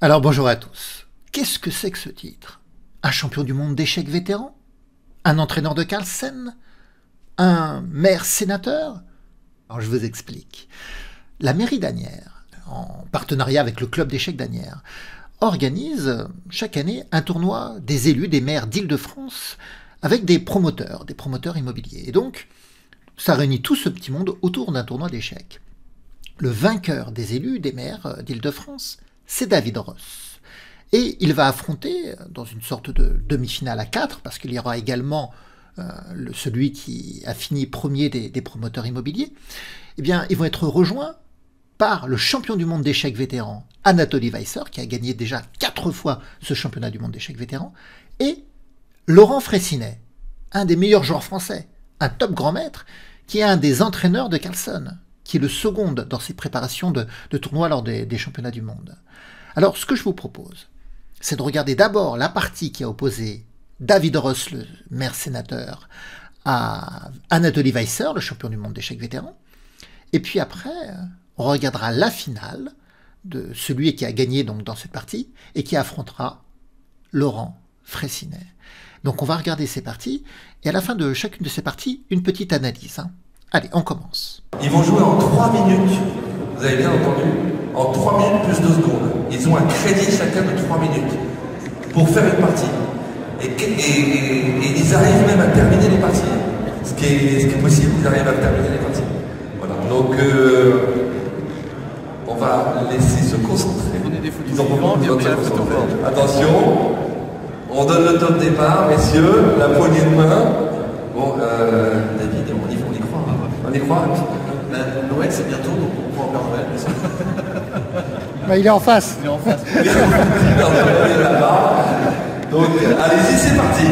Alors bonjour à tous. Qu'est-ce que c'est que ce titre? Un champion du monde d'échecs vétéran? Un entraîneur de Carlsen? Un maire sénateur? Alors je vous explique. La mairie d'Asnières, en partenariat avec le club d'échecs d'Asnières, organise chaque année un tournoi des élus des maires d'Île-de-France avec des promoteurs immobiliers. Et donc, ça réunit tout ce petit monde autour d'un tournoi d'échecs. Le vainqueur des élus des maires d'Île-de-France, c'est David Ross. Et il va affronter, dans une sorte de demi-finale à 4, parce qu'il y aura également celui qui a fini premier des promoteurs immobiliers, eh bien, ils vont être rejoints par le champion du monde d'échecs vétéran, Anatoly Weisser, qui a gagné déjà 4 fois ce championnat du monde d'échecs vétéran, et Laurent Fraissinet, un des meilleurs joueurs français, un top grand maître, qui est un des entraîneurs de Carlsen, qui est le second dans ses préparations de tournois lors des championnats du monde. Alors, ce que je vous propose, c'est de regarder d'abord la partie qui a opposé David Ross, le maire sénateur, à Anatoly Weisser, le champion du monde d'échecs vétéran. Et puis après, on regardera la finale de celui qui a gagné donc dans cette partie et qui affrontera Laurent Fraissinet. Donc on va regarder ces parties et à la fin de chacune de ces parties, une petite analyse. Allez, on commence. Ils vont jouer en 3 minutes. Vous avez bien entendu? En 3 minutes plus 2 secondes. Ils ont un crédit chacun de 3 minutes pour faire une partie. Et ils arrivent même à terminer les parties. Ce qui est possible, ils arrivent à terminer les parties. Voilà. Donc, on va laisser se concentrer. Ils ont beaucoup besoin de se concentrer. Attention, on donne le top départ, messieurs, la poignée de main. Bon, David, on y croit. On y croit. Noël, c'est bientôt, donc on peut en faire Noël. Il est en face. Il est en face. Il est là-bas. Donc, allez-y, c'est parti.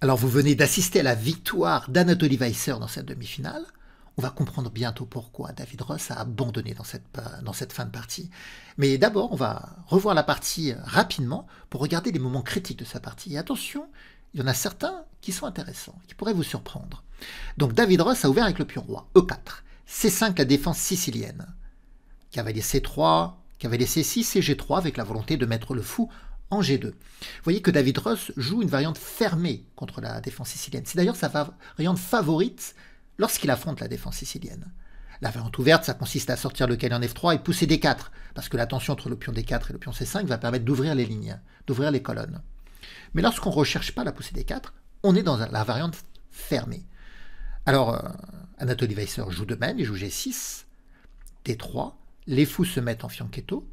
Alors vous venez d'assister à la victoire d'Anatoly Weiser dans cette demi-finale. On va comprendre bientôt pourquoi David Ross a abandonné dans cette fin de partie. Mais d'abord, on va revoir la partie rapidement pour regarder les moments critiques de sa partie. Et attention, il y en a certains qui sont intéressants, qui pourraient vous surprendre. Donc David Ross a ouvert avec le pion roi, E4, C5 la défense sicilienne, cavalier C3, cavalier C6 et G3 avec la volonté de mettre le fou en G2. Vous voyez que David Ross joue une variante fermée contre la défense sicilienne. C'est d'ailleurs sa variante favorite lorsqu'il affronte la défense sicilienne. La variante ouverte, ça consiste à sortir le cavalier en F3 et pousser D4, parce que la tension entre le pion D4 et le pion C5 va permettre d'ouvrir les lignes, d'ouvrir les colonnes. Mais lorsqu'on ne recherche pas la poussée D4, on est dans la variante fermée. Alors, Anatoly Weiser joue de même, il joue G6, D3, les fous se mettent en fianchetto,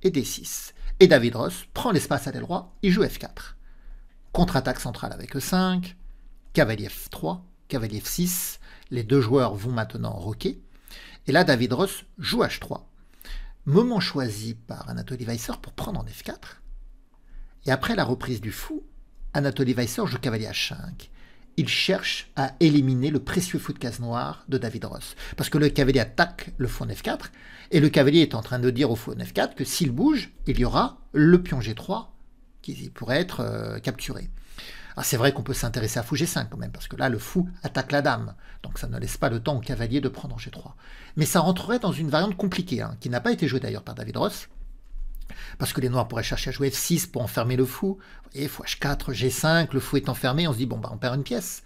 et D6. Et David Ross prend l'espace à l'aile roi, il joue F4. Contre-attaque centrale avec E5, cavalier F3, cavalier F6, les deux joueurs vont maintenant roquer, et là David Ross joue H3. Moment choisi par Anatoly Weiser pour prendre en F4, et après la reprise du fou, Anatoly Weiser joue cavalier H5. Il cherche à éliminer le précieux fou de case noire de David Ross, parce que le cavalier attaque le fou en F4, et le cavalier est en train de dire au fou en F4 que s'il bouge, il y aura le pion G3 qui pourrait être capturé. Alors c'est vrai qu'on peut s'intéresser à fou G5 quand même, parce que là le fou attaque la dame, donc ça ne laisse pas le temps au cavalier de prendre en G3. Mais ça rentrerait dans une variante compliquée, qui n'a pas été jouée d'ailleurs par David Ross, parce que les noirs pourraient chercher à jouer F6 pour enfermer le fou, et fou H4, G5, le fou est enfermé, on se dit bon bah on perd une pièce.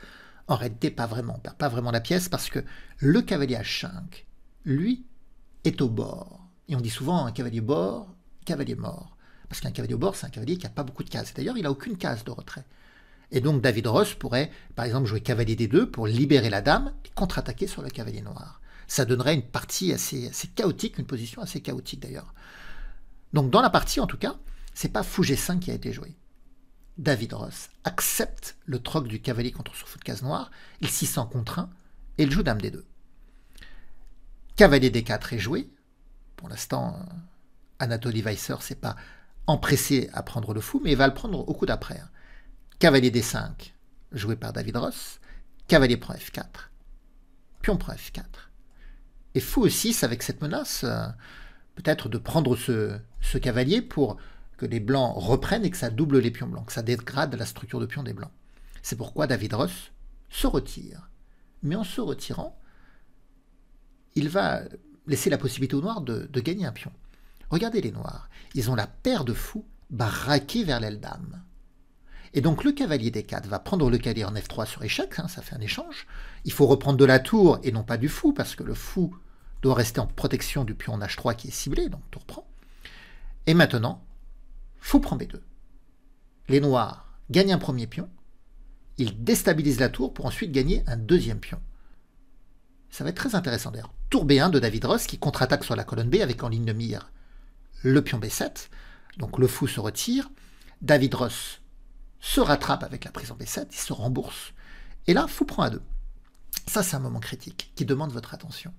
En réalité pas vraiment, on perd pas vraiment la pièce, parce que le cavalier H5, lui, est au bord. Et on dit souvent un cavalier bord, cavalier mort. Parce qu'un cavalier au bord, c'est un cavalier qui n'a pas beaucoup de cases. D'ailleurs, il n'a aucune case de retrait. Et donc David Ross pourrait, par exemple, jouer cavalier D2 pour libérer la dame et contre-attaquer sur le cavalier noir. Ça donnerait une partie assez chaotique, une position assez chaotique d'ailleurs. Donc dans la partie, en tout cas, c'est pas fou G5 qui a été joué. David Ross accepte le troc du cavalier contre son fou de case noire, il s'y sent contraint et il joue dame D2. Cavalier D4 est joué. Pour l'instant, Anatoly Weiser ne s'est pas empressé à prendre le fou, mais il va le prendre au coup d'après. Cavalier D5, joué par David Ross. Cavalier prend F4. Pion prend F4. Et fou aussi, avec cette menace, peut-être de prendre ce cavalier pour que les blancs reprennent et que ça double les pions blancs, que ça dégrade la structure de pion des blancs. C'est pourquoi David Ross se retire. Mais en se retirant, il va laisser la possibilité aux noirs de gagner un pion. Regardez les noirs, ils ont la paire de fous braquée vers l'aile dame. Et donc le cavalier D4 va prendre le cavalier en F3 sur échec, ça fait un échange. Il faut reprendre de la tour et non pas du fou, parce que le fou doit rester en protection du pion en H3 qui est ciblé, donc tour prend. Et maintenant, fou prend B2. Les noirs gagnent un premier pion, ils déstabilisent la tour pour ensuite gagner un deuxième pion. Ça va être très intéressant d'ailleurs. Tour B1 de David Ross qui contre-attaque sur la colonne B avec en ligne de mire le pion B7. Donc le fou se retire. David Ross se rattrape avec la prise en B7, il se rembourse. Et là, fou prend A2. Ça, c'est un moment critique qui demande votre attention.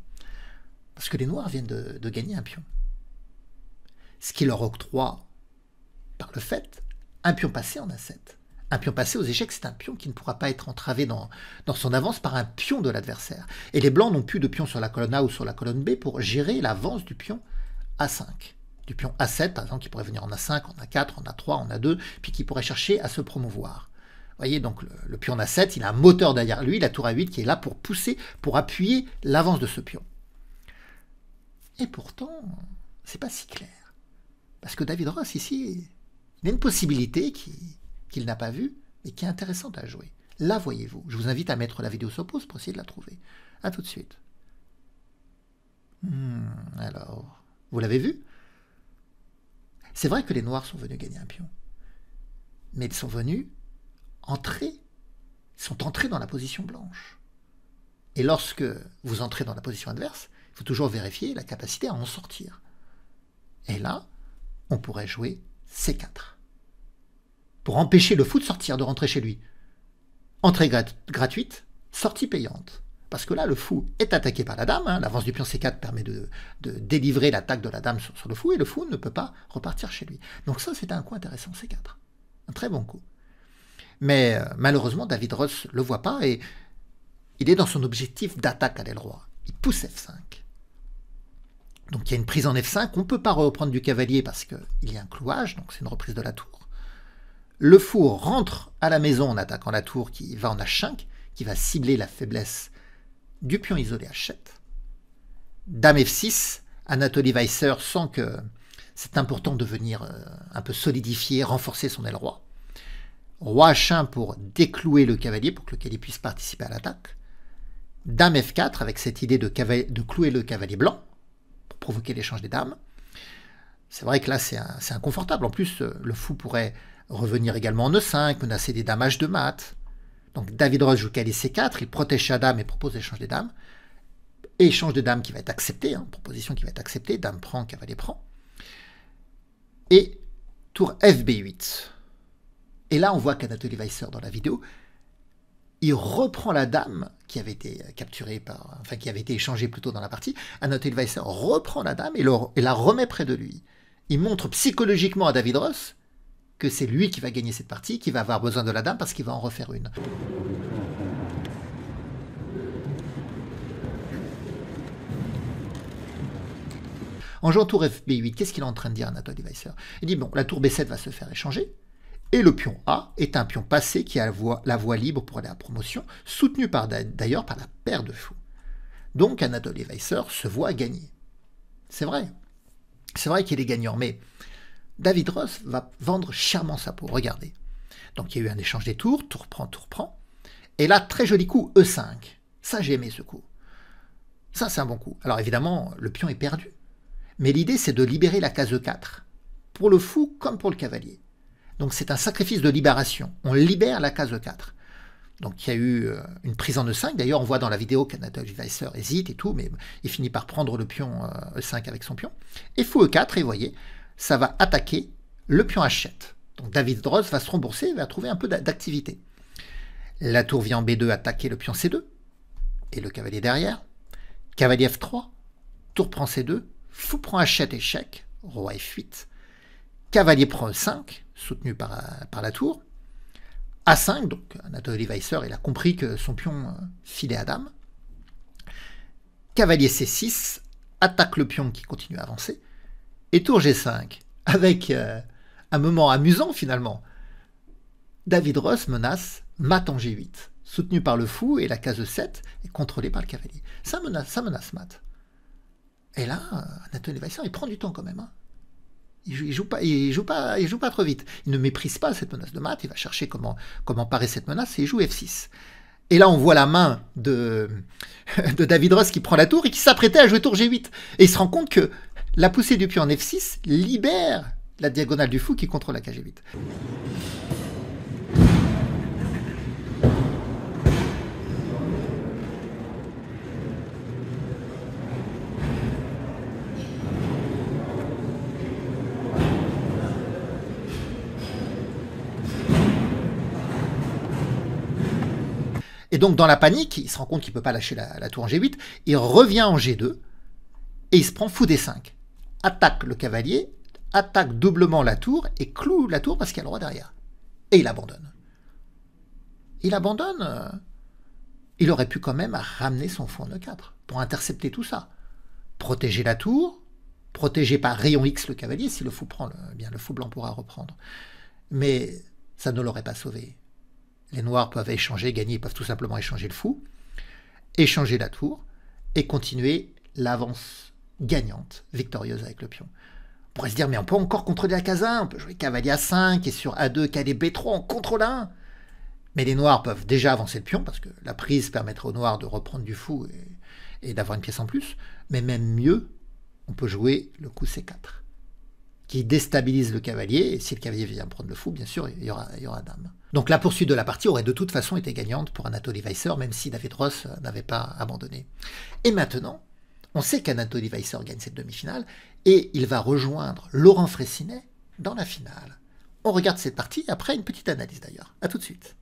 Parce que les noirs viennent de gagner un pion. Ce qui leur octroie, par le fait, un pion passé en A7. Un pion passé aux échecs, c'est un pion qui ne pourra pas être entravé dans son avance par un pion de l'adversaire. Et les blancs n'ont plus de pion sur la colonne A ou sur la colonne B pour gérer l'avance du pion A5. Du pion A7, par exemple, qui pourrait venir en A5, en A4, en A3, en A2, puis qui pourrait chercher à se promouvoir. Vous voyez, donc le pion A7, il a un moteur derrière lui, la tour A8, qui est là pour pousser, pour appuyer l'avance de ce pion. Et pourtant, c'est pas si clair. Parce que David Ross, ici, il a une possibilité qu'il n'a pas vue, mais qui est intéressante à jouer. Là, voyez-vous. Je vous invite à mettre la vidéo sur pause pour essayer de la trouver. A tout de suite. Alors, vous l'avez vu? C'est vrai que les noirs sont venus gagner un pion. Mais ils sont venus entrer. Ils sont entrés dans la position blanche. Et lorsque vous entrez dans la position adverse, il faut toujours vérifier la capacité à en sortir. Et là, on pourrait jouer C4. Pour empêcher le fou de sortir, de rentrer chez lui. Entrée gratuite, sortie payante. Parce que là, le fou est attaqué par la dame. L'avance du pion C4 permet de délivrer l'attaque de la dame sur le fou, et le fou ne peut pas repartir chez lui. Donc ça, c'est un coup intéressant, C4. Un très bon coup. Mais malheureusement, David Ross ne le voit pas, et il est dans son objectif d'attaque à l'aile roi. Il pousse F5. Donc il y a une prise en F5. On ne peut pas reprendre du cavalier parce qu'il y a un clouage, donc c'est une reprise de la tour. Le fou rentre à la maison en attaquant la tour qui va en H5, qui va cibler la faiblesse du pion isolé H7. Dame F6, Anatoly Weisser sent que c'est important de venir un peu solidifier, renforcer son aile roi. Roi H1 pour déclouer le cavalier, pour que le cavalier puisse participer à l'attaque. Dame F4 avec cette idée de clouer le cavalier blanc, pour provoquer l'échange des dames. C'est vrai que là c'est inconfortable. En plus, le fou pourrait revenir également en E5, menacer des dames H2 mat. Donc David Ross joue cavalier C4, il protège sa dame et propose l'échange des dames. Et échange de dames qui va être accepté, proposition qui va être acceptée, dame prend, cavalier prend. Et tour FB8. Et là on voit qu'Anatoly Weisser dans la vidéo, il reprend la dame qui avait été capturée qui avait été échangée plus tôt dans la partie. Anatoly Weisser reprend la dame et la remet près de lui. Il montre psychologiquement à David Ross que c'est lui qui va gagner cette partie, qui va avoir besoin de la dame parce qu'il va en refaire une. En jouant tour FB8, qu'est-ce qu'il est en train de dire Anatoly Weisser? Il dit, bon, la tour B7 va se faire échanger, et le pion A est un pion passé qui a la voie libre pour aller à la promotion, soutenu d'ailleurs par la paire de fous. Donc Anatoly Weisser se voit gagner. C'est vrai qu'il est gagnant, mais David Ross va vendre chèrement sa peau. Regardez. Donc il y a eu un échange des tours, tour prend. Et là, très joli coup, E5. Ça, j'ai aimé ce coup. Ça, c'est un bon coup. Alors évidemment, le pion est perdu. Mais l'idée, c'est de libérer la case E4. Pour le fou comme pour le cavalier. Donc c'est un sacrifice de libération. On libère la case E4. Donc il y a eu une prise en E5. D'ailleurs, on voit dans la vidéo qu'Anatoly Weisser hésite et tout, mais il finit par prendre le pion E5 avec son pion. Et fou E4, et vous voyez, ça va attaquer le pion H7. Donc David Ross va se rembourser et va trouver un peu d'activité. La tour vient en B2 attaquer le pion C2. Et le cavalier derrière. Cavalier F3. Tour prend C2. Fou prend H7 échec. Roi F8. Cavalier prend E5, soutenu par la tour. A5, donc Anatoly Weisser, il a compris que son pion filait à dame. Cavalier C6, attaque le pion qui continue à avancer. Et tour G5, avec un moment amusant finalement. David Ross menace mat en G8, soutenu par le fou, et la case 7 est contrôlée par le cavalier. Ça menace mat. Et là, Anatoly Weisser, il prend du temps quand même. Hein. Il joue pas trop vite. Il ne méprise pas cette menace de mat, il va chercher comment parer cette menace, et il joue F6. Et là, on voit la main de David Ross qui prend la tour et qui s'apprêtait à jouer tour G8. Et il se rend compte que la poussée du pion en F6 libère la diagonale du fou qui contrôle la cage G8. Et donc, dans la panique, il se rend compte qu'il ne peut pas lâcher la tour en G8. Il revient en G2 et il se prend fou D5. Attaque le cavalier, attaque doublement la tour et cloue la tour parce qu'il y a le roi derrière. Et il abandonne. Il abandonne. Il aurait pu quand même ramener son fou en E4 pour intercepter tout ça. Protéger la tour, protéger par rayon X le cavalier. Si le fou prend, bien le fou blanc pourra reprendre. Mais ça ne l'aurait pas sauvé. Les noirs peuvent échanger, gagner, ils peuvent tout simplement échanger le fou, échanger la tour, et continuer l'avance gagnante, victorieuse avec le pion. On pourrait se dire, mais on peut encore contrôler la case 1, on peut jouer cavalier A5, et sur A2, cavalier B3, on contrôle A1. Mais les noirs peuvent déjà avancer le pion, parce que la prise permettrait aux noirs de reprendre du fou et d'avoir une pièce en plus. Mais même mieux, on peut jouer le coup C4, qui déstabilise le cavalier, et si le cavalier vient prendre le fou, bien sûr, il y aura dame. Donc la poursuite de la partie aurait de toute façon été gagnante pour Anatoly Weisser, même si David Ross n'avait pas abandonné. Et maintenant, on sait qu'Anatoly Weisser gagne cette demi-finale, et il va rejoindre Laurent Fraissinet dans la finale. On regarde cette partie, après une petite analyse d'ailleurs. A tout de suite.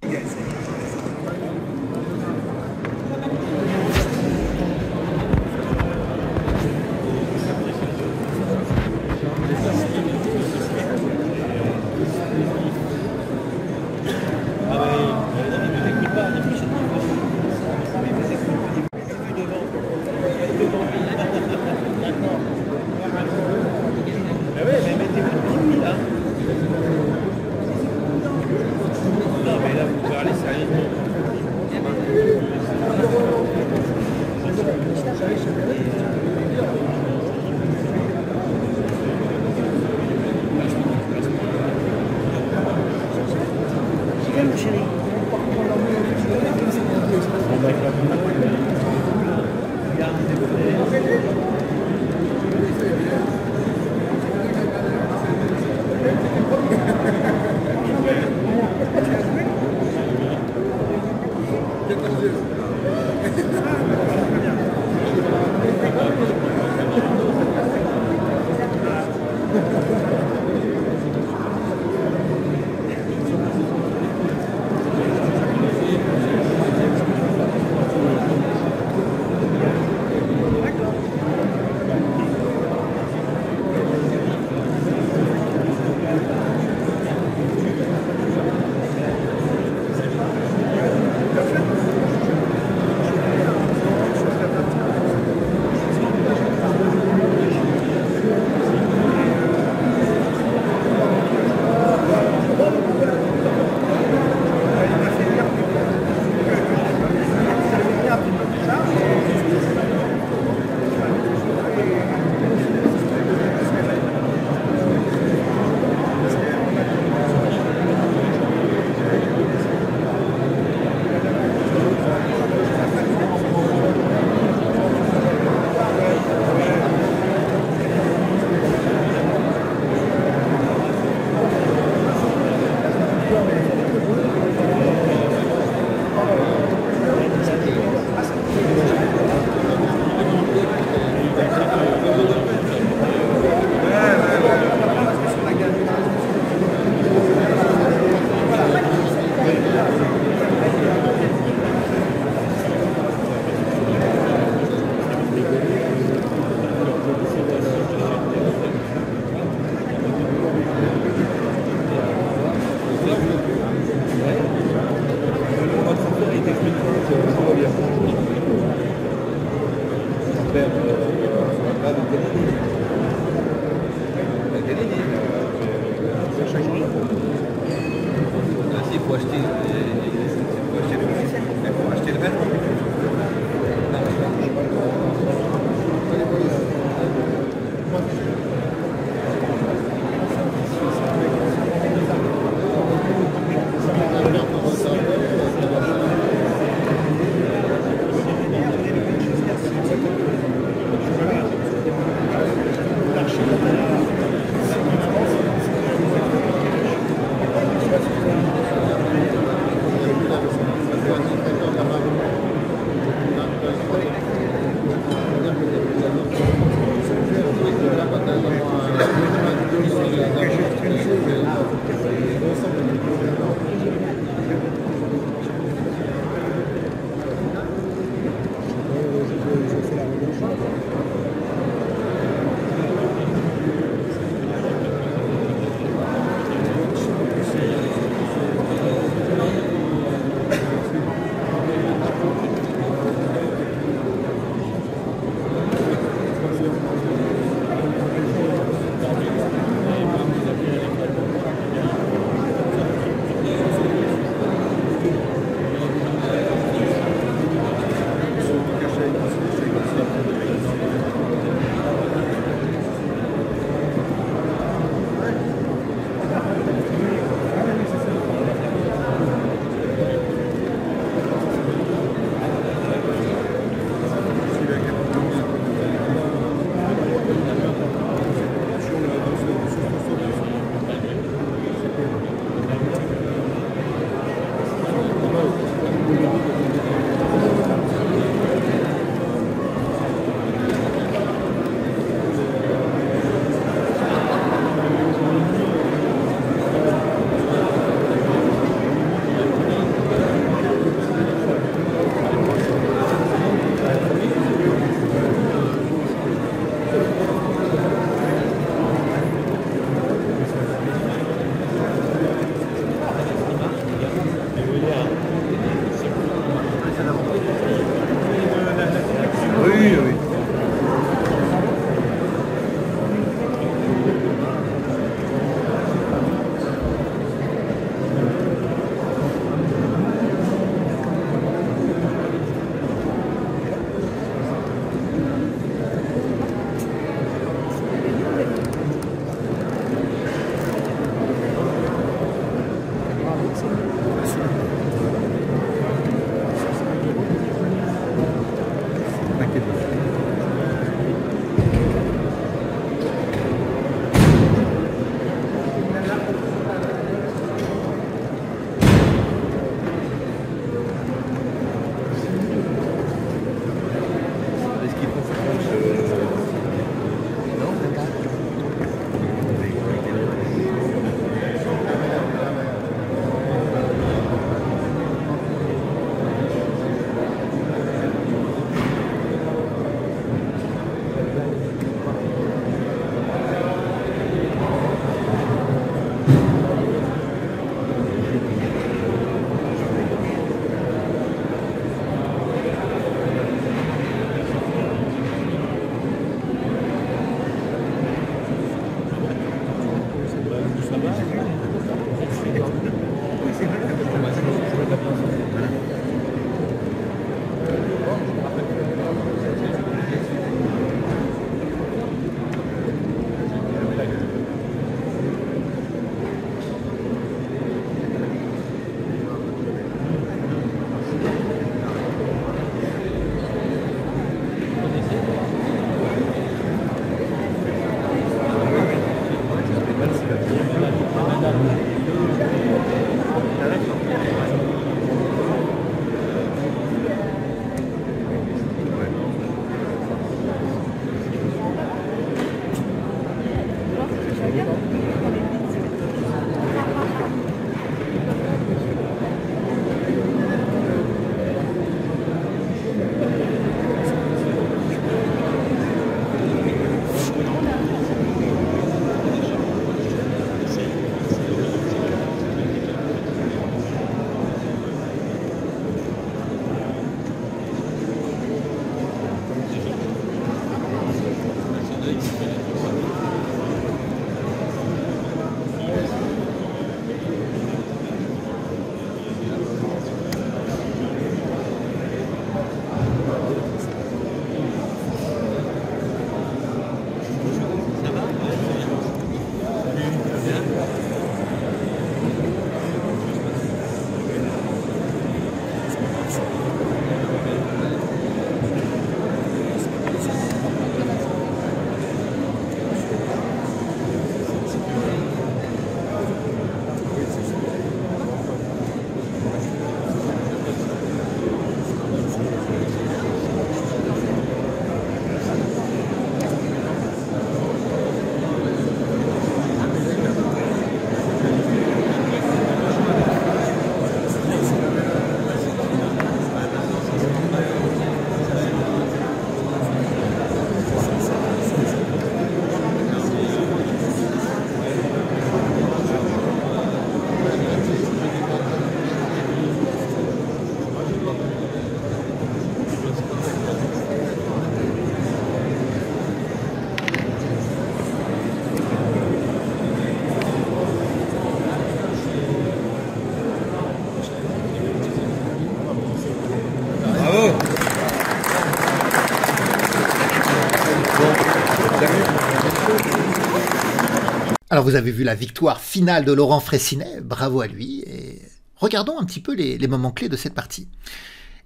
vous avez vu la victoire finale de Laurent Fraissinet, bravo à lui, et regardons un petit peu les moments clés de cette partie.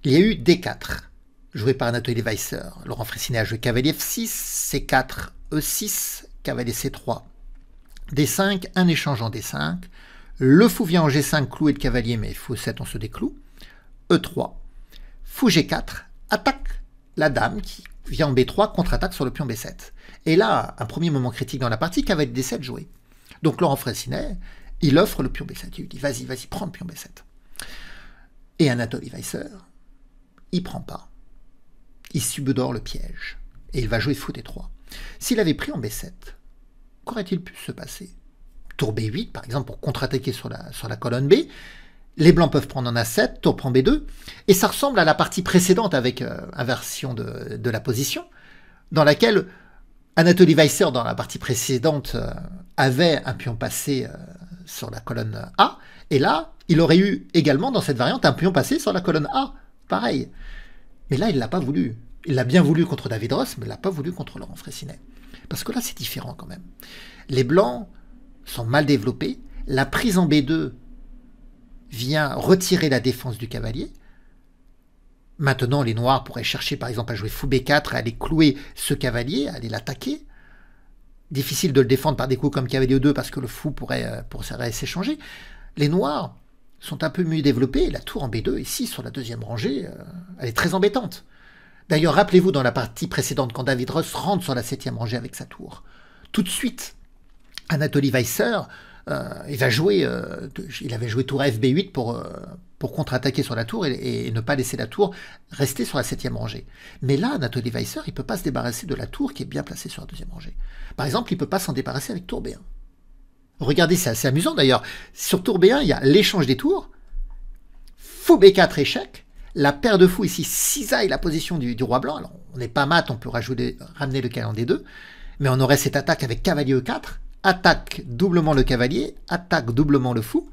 Il y a eu D4, joué par Anatoly Weisser. Laurent Fraissinet a joué cavalier F6, C4, E6, cavalier C3, D5, un échange en D5, le fou vient en G5, clouer le cavalier, mais fou E7, on se décloue, E3, fou G4, attaque la dame qui vient en B3, contre-attaque sur le pion B7. Et là, un premier moment critique dans la partie, cavalier D7 joué. Donc Laurent Fraissinet, il offre le pion B7, il lui dit vas-y, prends le pion B7. Et Anatoly Weisser, il prend pas. Il subodore le piège. Et il va jouer fou D3. S'il avait pris en B7, qu'aurait-il pu se passer? Tour B8, par exemple, pour contre-attaquer sur la colonne B. Les blancs peuvent prendre en A7, tour prend B2. Et ça ressemble à la partie précédente avec inversion de la position, dans laquelle Anatoly Weisser, dans la partie précédente, avait un pion passé sur la colonne A. Et là, il aurait eu également, dans cette variante, un pion passé sur la colonne A. Pareil. Mais là, il ne l'a pas voulu. Il l'a bien voulu contre David Ross, mais il ne l'a pas voulu contre Laurent Fraissinet. Parce que là, c'est différent quand même. Les blancs sont mal développés. La prise en B2 vient retirer la défense du cavalier. Maintenant, les noirs pourraient chercher, par exemple, à jouer fou B4, à aller clouer ce cavalier, à aller l'attaquer. Difficile de le défendre par des coups comme cavalier E2 parce que le fou pourrait s'échanger. Les noirs sont un peu mieux développés. La tour en B2, ici, sur la deuxième rangée, elle est très embêtante. D'ailleurs, rappelez-vous dans la partie précédente, quand David Ross rentre sur la 7e rangée avec sa tour, tout de suite, Anatoly Weisser, il avait joué tour FB8 pour contre-attaquer sur la tour et ne pas laisser la tour rester sur la 7e rangée. Mais là, Anatoly Weisser, il ne peut pas se débarrasser de la tour qui est bien placée sur la 2e rangée. Par exemple, il ne peut pas s'en débarrasser avec tour B1. Regardez, c'est assez amusant d'ailleurs. Sur tour B1, il y a l'échange des tours, fou B4 échec, la paire de fous ici cisaille la position du roi blanc. Alors, on n'est pas mat, on peut ramener le cavalier D2, mais on aurait cette attaque avec cavalier E4, attaque doublement le cavalier, attaque doublement le fou,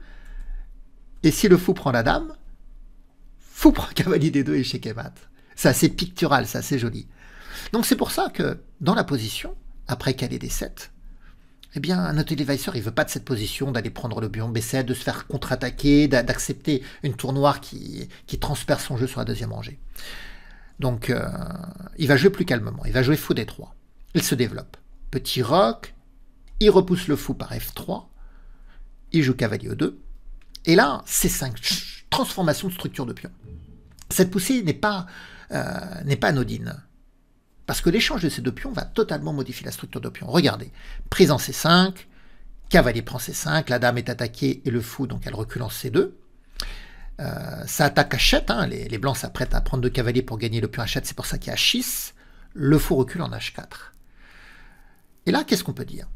et si le fou prend la dame, fou prend cavalier D2 et échec et mat. C'est assez pictural, c'est assez joli. Donc c'est pour ça que dans la position, après cavalier D7, eh bien, Anatoly Weisser, il ne veut pas de cette position, d'aller prendre le pion B7, de se faire contre-attaquer, d'accepter une tour noire qui transperce son jeu sur la 2e rangée. Donc, il va jouer plus calmement. Il va jouer fou D3. Il se développe. Petit roc, il repousse le fou par F3, il joue cavalier E2, et là, C5, transformation de structure de pion. Cette poussée n'est pas anodine. Parce que l'échange de ces deux pions va totalement modifier la structure de pion. Regardez, prise en C5, cavalier prend C5, la dame est attaquée et le fou, donc elle recule en C2. Ça attaque H7, hein, les blancs s'apprêtent à prendre 2 cavaliers pour gagner le pion H7, c'est pour ça qu'il y a H6. Le fou recule en H4. Et là, qu'est-ce qu'on peut dire?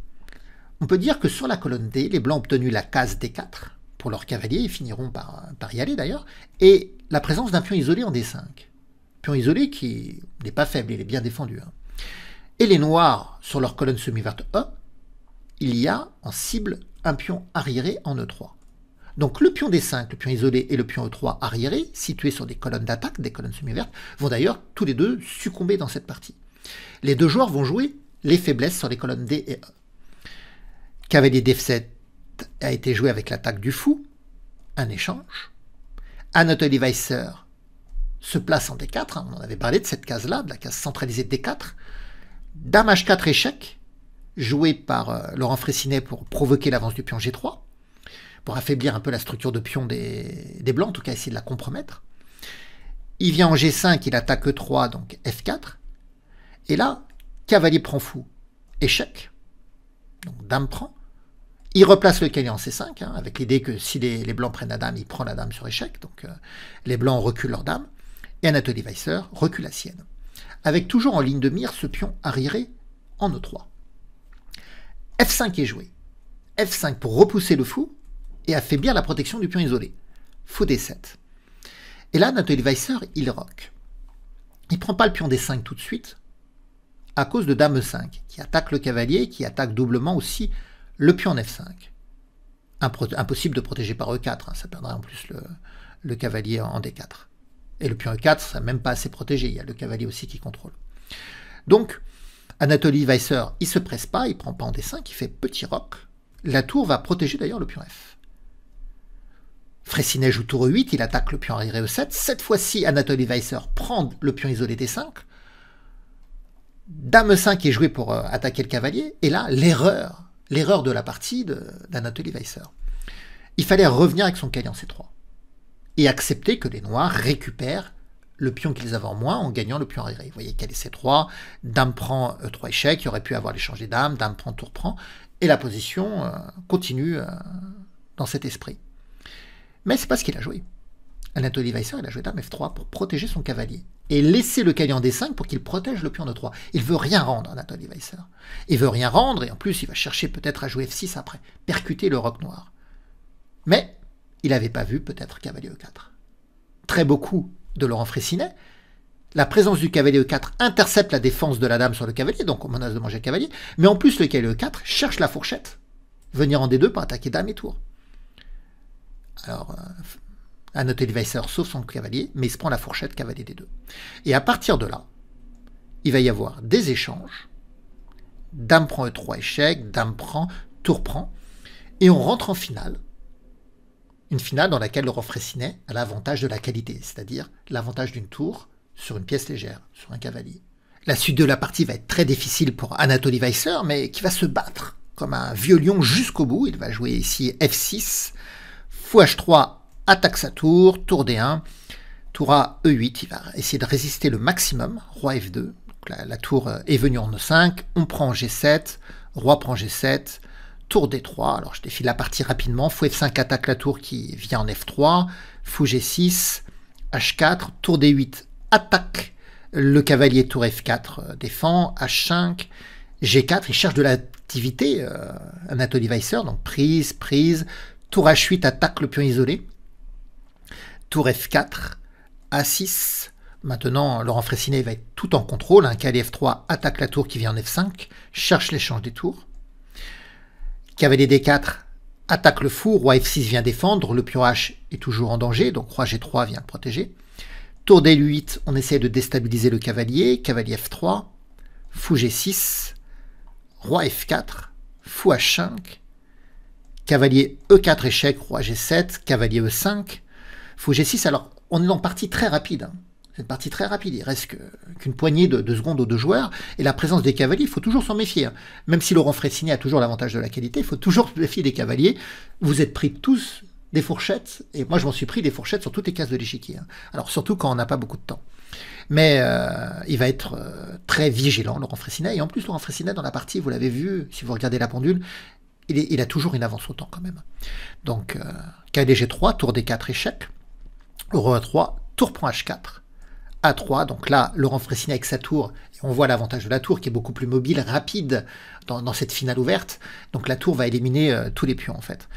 On peut dire que sur la colonne D, les blancs ont obtenu la case D4 pour leur cavalier, ils finiront par y aller d'ailleurs, et la présence d'un pion isolé en D5. Pion isolé qui n'est pas faible, il est bien défendu. Hein. Et les noirs, sur leur colonne semi-verte E, il y a en cible un pion arriéré en E3. Donc le pion D5, le pion isolé et le pion E3 arriéré, situés sur des colonnes d'attaque, des colonnes semi-vertes, vont d'ailleurs tous les deux succomber dans cette partie. Les deux joueurs vont jouer les faiblesses sur les colonnes D et E. Cavalier d'F7 a été joué avec l'attaque du fou, un échange. Anatoly Weisser se place en D4, hein, on en avait parlé de cette case-là, de la case centralisée de D4. Dame H4 échec, joué par Laurent Fraissinet pour provoquer l'avance du pion G3, pour affaiblir un peu la structure de pion des blancs, en tout cas essayer de la compromettre. Il vient en G5, il attaque E3, donc F4. Et là, cavalier prend fou, échec. Donc dame prend. Il replace le cavalier en C5, hein, avec l'idée que si les blancs prennent la dame, il prend la dame sur échec. Donc les blancs reculent leur dame. Et Anatoly Weisser recule la sienne. Avec toujours en ligne de mire ce pion arriéré en E3. F5 est joué. F5 pour repousser le fou et affaiblir la protection du pion isolé. Fou D7. Et là, Anatoly Weisser, il roque. Il ne prend pas le pion D5 tout de suite, à cause de dame E5, qui attaque le cavalier, qui attaque doublement aussi le pion en F5. Impossible de protéger par E4, hein, ça perdrait en plus le cavalier en D4. Et le pion E4, ça n'est même pas assez protégé, il y a le cavalier aussi qui contrôle. Donc, Anatoly Weisser, il ne se presse pas, il ne prend pas en D5, il fait petit roc, La tour va protéger d'ailleurs le pion F. Fraissinet joue tour E8, il attaque le pion arrière E7. Cette fois-ci, Anatoly Weiser prend le pion isolé D5. Dame E5 est jouée pour attaquer le cavalier. Et là, l'erreur de la partie d'Anatoly Weiser. Il fallait revenir avec son cavalier en C3 et accepter que les noirs récupèrent le pion qu'ils avaient en moins en gagnant le pion arrière. Vous voyez qu'elle est C3, dame prend E3 échec, il aurait pu avoir l'échange des dames, dame prend, tour prend, et la position continue dans cet esprit. Mais c'est pas ce qu'il a joué. Anatoly Weiser, il a joué dame F3 pour protéger son cavalier et laisser le cavalier en D5 pour qu'il protège le pion de 3. Il veut rien rendre, Anatoly Weiser. Il veut rien rendre et en plus il va chercher peut-être à jouer F6 après, percuter le roc noir. Mais il n'avait pas vu peut-être cavalier E4. Très beaucoup de Laurent Fraissinet, la présence du cavalier E4 intercepte la défense de la dame sur le cavalier, donc on menace de manger le cavalier, mais en plus le cavalier E4 cherche la fourchette, venir en D2 pour attaquer dame et tour. Alors, Anatoly Weiser sauve son cavalier, mais il se prend la fourchette cavalier D2. Et à partir de là, il va y avoir des échanges, dame prend E3 échec, dame prend, tour prend, et on rentre en finale. Une finale dans laquelle Laurent Fraissinet a l'avantage de la qualité, c'est-à-dire l'avantage d'une tour sur une pièce légère, sur un cavalier. La suite de la partie va être très difficile pour Anatoly Weiser, mais qui va se battre comme un vieux lion jusqu'au bout. Il va jouer ici F6, fou H3, attaque sa tour, tour D1, tour A, E8, il va essayer de résister le maximum, roi F2, donc la tour est venue en E5, on prend G7, roi prend G7, tour D3, alors je défile la partie rapidement, fou F5 attaque la tour qui vient en F3, fou G6, H4, tour D8 attaque le cavalier, tour F4 défend, H5, G4, il cherche de l'activité, Anatoly Weiser, donc prise, tour H8 attaque le pion isolé, tour F4, A6, maintenant Laurent Fraissinet va être tout en contrôle, un cavalier F3 attaque la tour qui vient en F5, cherche l'échange des tours, cavalier D4 attaque le fou, roi F6 vient défendre, le pion H est toujours en danger, donc roi G3 vient le protéger. Tour D8, on essaie de déstabiliser le cavalier, cavalier F3, fou G6, roi F4, fou H5, cavalier E4 échec, roi G7, cavalier E5, fou G6. Alors, on est dans une partie très rapide. C'est une partie très rapide, il reste qu'une poignée de secondes aux deux joueurs, et la présence des cavaliers, il faut toujours s'en méfier. Même si Laurent Fraissinet a toujours l'avantage de la qualité, il faut toujours se méfier des cavaliers. Vous êtes pris tous des fourchettes, et moi je m'en suis pris des fourchettes sur toutes les cases de l'échiquier. Alors surtout quand on n'a pas beaucoup de temps. Mais il va être très vigilant, Laurent Fraissinet, et en plus Laurent Fraissinet dans la partie, vous l'avez vu, si vous regardez la pendule, il a toujours une avance au temps quand même. Donc cavalier G3, tour D4 échec, roi A3, tour prend H4, A3, donc là, Laurent Fraissinet avec sa tour, et on voit l'avantage de la tour qui est beaucoup plus mobile, rapide dans cette finale ouverte. Donc la tour va éliminer tous les pions en fait.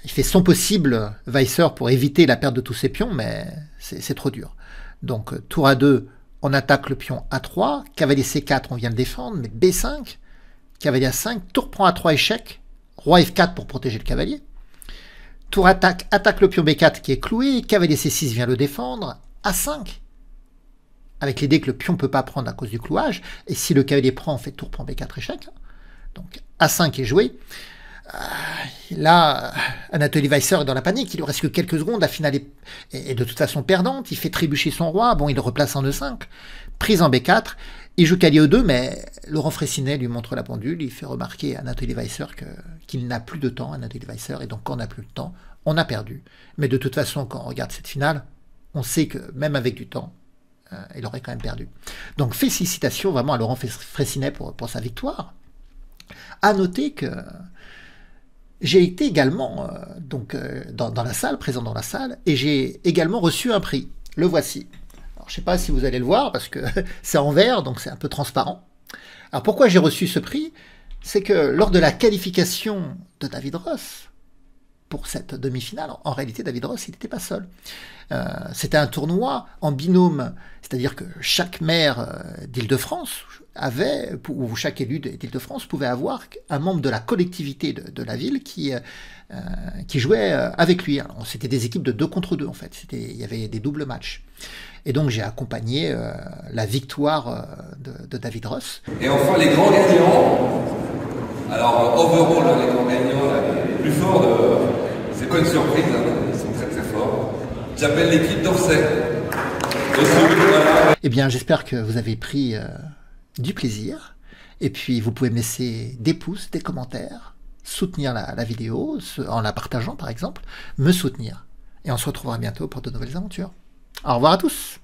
Il fait son possible, Weiser, pour éviter la perte de tous ses pions, mais c'est trop dur. Donc tour A2, on attaque le pion A3, cavalier C4, on vient le défendre, mais B5, cavalier A5, tour prend A3 échec, roi F4 pour protéger le cavalier. Tour attaque le pion B4 qui est cloué, cavalier C6 vient le défendre, A5. Avec l'idée que le pion ne peut pas prendre à cause du clouage, et si le cavalier prend, on fait tour prend B4 échec. Donc A5 est joué. Là, Anatoly Weiser est dans la panique, il lui reste que quelques secondes, la finale est de toute façon perdante, il fait trébucher son roi, bon, il le replace en E5, prise en B4, il joue cavalier E2, mais Laurent Fraissinet lui montre la pendule, il fait remarquer à Anatoly Weiser qu'il n'a plus de temps, Anatoly Weiser, et donc quand on n'a plus de temps, on a perdu. Mais de toute façon, quand on regarde cette finale, on sait que même avec du temps, il aurait quand même perdu. Donc félicitations vraiment à Laurent Fraissinet pour sa victoire. À noter que j'ai été également dans la salle, présent dans la salle, et j'ai également reçu un prix. Le voici. Alors, je ne sais pas si vous allez le voir, parce que c'est en vert, donc c'est un peu transparent. Alors pourquoi j'ai reçu ce prix? C'est que lors de la qualification de David Ross, pour cette demi-finale, en réalité David Ross, il n'était pas seul. C'était un tournoi en binôme, c'est-à-dire que chaque maire d'Île-de-France avait, ou chaque élu d'Île-de-France pouvait avoir un membre de la collectivité de la ville qui jouait avec lui. C'était des équipes de 2 contre 2 en fait, il y avait des doubles matchs. Et donc j'ai accompagné la victoire de David Ross. Et enfin les grands gagnants. Alors, overall, les grands gagnants, là, les plus forts, c'est pas une surprise, hein, ils sont très très forts. J'appelle l'équipe d'Orsay. Voilà. Eh bien, j'espère que vous avez pris du plaisir. Et puis, vous pouvez me laisser des pouces, des commentaires, soutenir la vidéo, en la partageant par exemple, me soutenir. Et on se retrouvera bientôt pour de nouvelles aventures. Au revoir à tous!